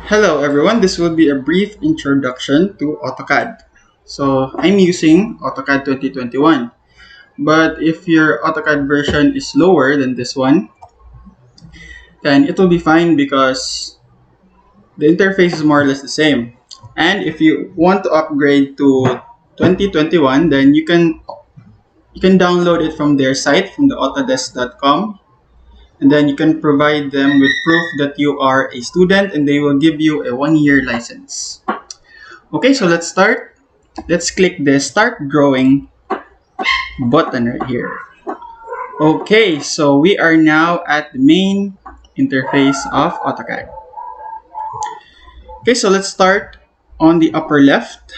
Hello everyone, this will be a brief introduction to AutoCAD. So I'm using AutoCAD 2021, but if your AutoCAD version is lower than this one, then it will be fine because the interface is more or less the same. And if you want to upgrade to 2021, then you can download it from their site, from the autodesk.com, and then you can provide them with proof that you are a student and they will give you a 1-year license. Okay, so let's start. Let's click the Start Drawing button right here. Okay, so we are now at the main interface of AutoCAD. Okay, so let's start on the upper left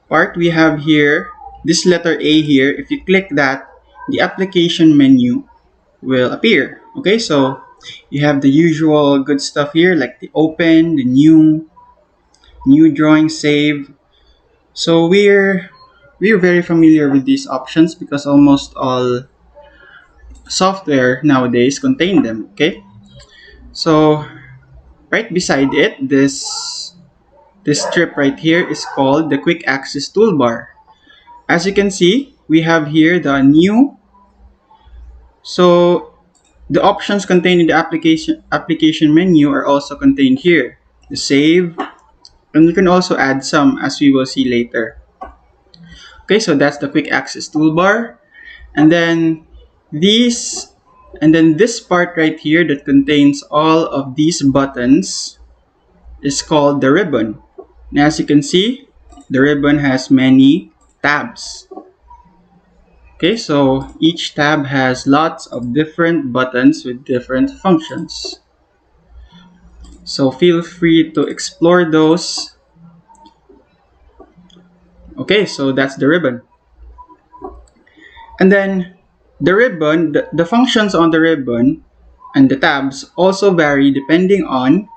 part. We have here this letter A here. If you click that, the application menu will appear. Okay, so you have the usual good stuff here like the open, the new drawing, save. So we're very familiar with these options because almost all software nowadays contain them. Okay, so right beside it, this strip right here is called the quick access toolbar. As you can see, we have here the new. So the options contained in the application menu are also contained here. The save, and you can also add some as we will see later. Okay, so that's the quick access toolbar. And then these and then this part right here that contains all of these buttons is called the ribbon. And as you can see, the ribbon has many tabs. Okay, so each tab has lots of different buttons with different functions. So feel free to explore those. Okay, so that's the ribbon. And then the ribbon, the functions on the ribbon and the tabs also vary depending on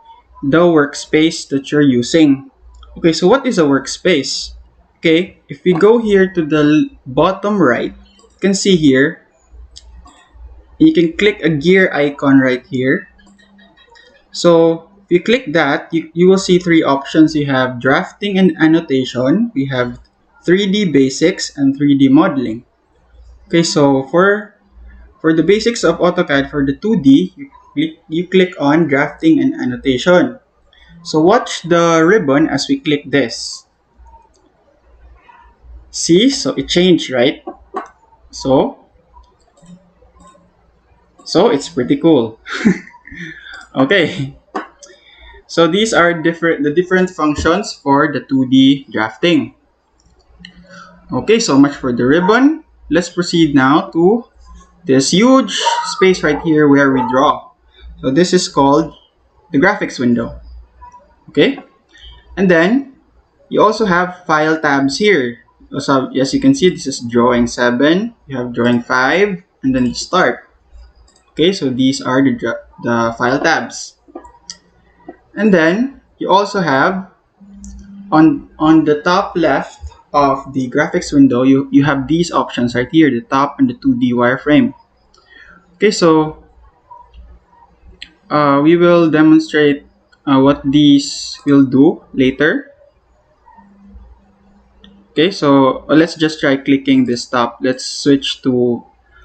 the workspace that you're using. Okay, so what is a workspace? Okay, if we go here to the bottom right, you can see here, you can click a gear icon right here. So if you click that, you will see three options. You have drafting and annotation, we have 3D basics, and 3D modeling. Okay, so for the basics of AutoCAD, for the 2D, you click on drafting and annotation. So watch the ribbon as we click this. See, so it changed, right? So it's pretty cool. Okay, so these are the different functions for the 2D drafting. Okay, so much for the ribbon. Let's proceed now to this huge space right here where we draw. So this is called the graphics window. Okay, and then you also have file tabs here. So as you can see, this is drawing 7, you have drawing 5, and then start. Okay, so these are the file tabs. And then you also have on the top left of the graphics window, you have these options right here, the top and the 2D wireframe. Okay, so we will demonstrate what these will do later. Okay, so let's just try clicking this top. Let's switch to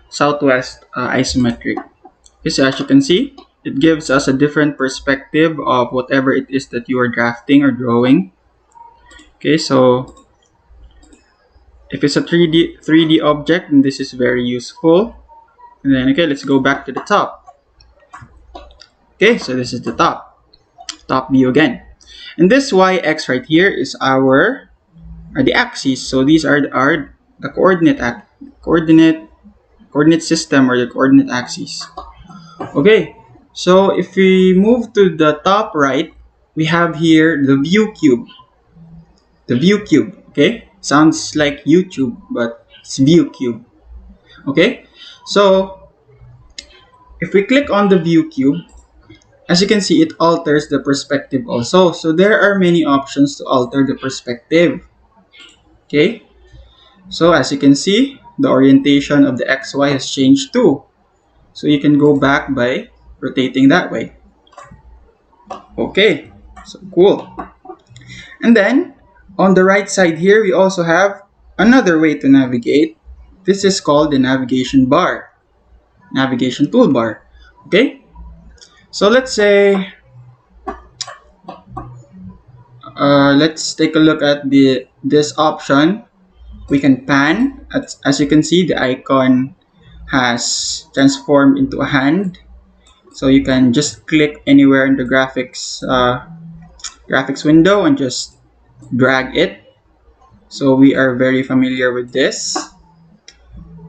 Southwest isometric. Okay, so as you can see, it gives us a different perspective of whatever it is that you are drafting or drawing. Okay, so if it's a 3D object, then this is very useful. And then okay, let's go back to the top. Okay, so this is the top view again. And this YX right here is are the axes. So these are the coordinate system, or the coordinate axes. Okay, so if we move to the top right, we have here the view cube. The view cube, okay? Sounds like YouTube, but it's view cube. Okay, so if we click on the view cube, as you can see, it alters the perspective also. So there are many options to alter the perspective. Okay, so as you can see, the orientation of the XY has changed too. So you can go back by rotating that way. Okay, So cool. And then on the right side here, we also have another way to navigate. This is called the navigation bar, navigation toolbar. Okay, so let's say let's take a look at this option. We can pan. As you can see, the icon has transformed into a hand. So you can just click anywhere in the graphics window and just drag it. So we are very familiar with this.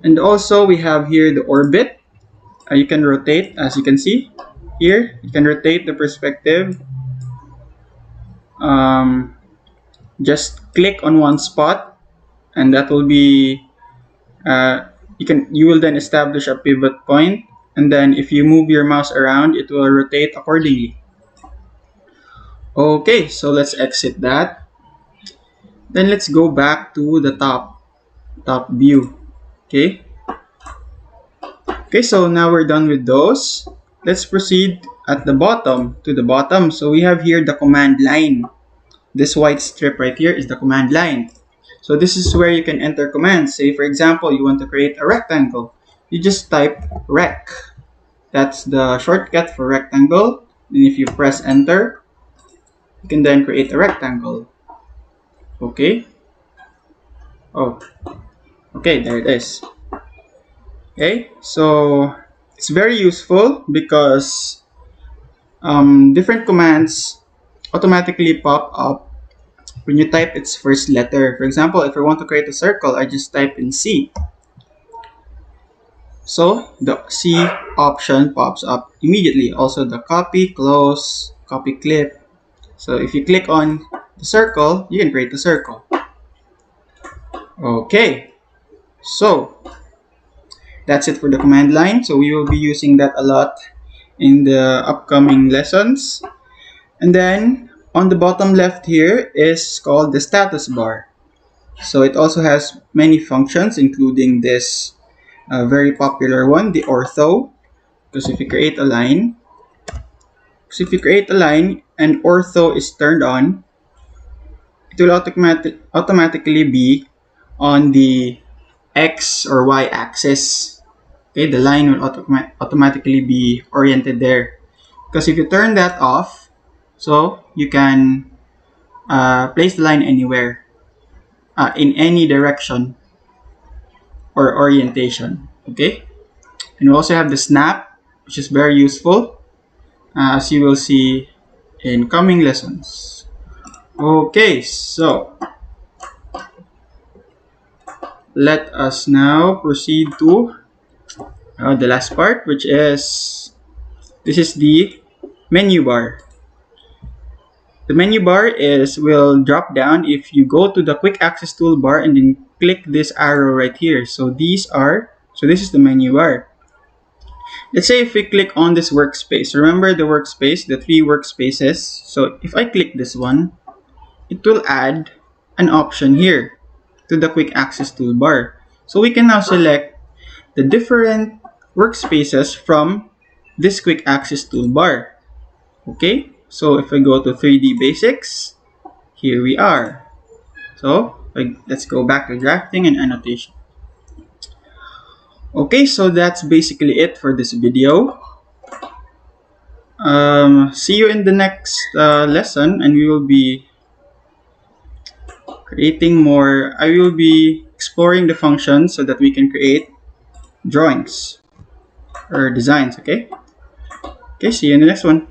And also we have here the orbit. You can rotate, as you can see here. You can rotate the perspective. Um, just click on one spot, and that will be you will then establish a pivot point, and then if you move your mouse around, it will rotate accordingly. Okay, so let's exit that. Then let's go back to the top view. Okay. Okay, so now we're done with those. Let's proceed at the bottom to the bottom. So we have here the command line. This white strip right here is the command line. So this is where you can enter commands. Say for example, you want to create a rectangle. You just type rec. That's the shortcut for rectangle. Then if you press enter, you can then create a rectangle. Okay. Oh, okay, there it is. Okay, so it's very useful because different commands automatically pop up when you type its first letter. For example, if I want to create a circle, I just type in C. So the C option pops up immediately. Also the copy, close, copy, clip. So if you click on the circle, you can create the circle. Okay, so that's it for the command line. So we will be using that a lot in the upcoming lessons. And then on the bottom left here is called the status bar. So it also has many functions, including this very popular one, the ortho. Because if you create a line, and ortho is turned on, it will automatically be on the X or Y axis. Okay, the line will automatically be oriented there. Because if you turn that off, so you can place the line anywhere, in any direction or orientation. Okay, and we also have the snap, which is very useful, as you will see in coming lessons. Okay, so let us now proceed to the last part, which is this is the menu bar. The menu bar will drop down if you go to the quick access toolbar and then click this arrow right here. So this is the menu bar. Let's say if we click on this workspace, remember the workspace, the 3 workspaces. So if I click this one, it will add an option here to the quick access toolbar. So we can now select the different workspaces from this quick access toolbar. Okay, so if I go to 3D basics, here we are. So let's go back to drafting and annotation. Okay, so that's basically it for this video. See you in the next lesson, and we will be creating more. I will be exploring the functions so that we can create drawings or designs. Okay, see you in the next one.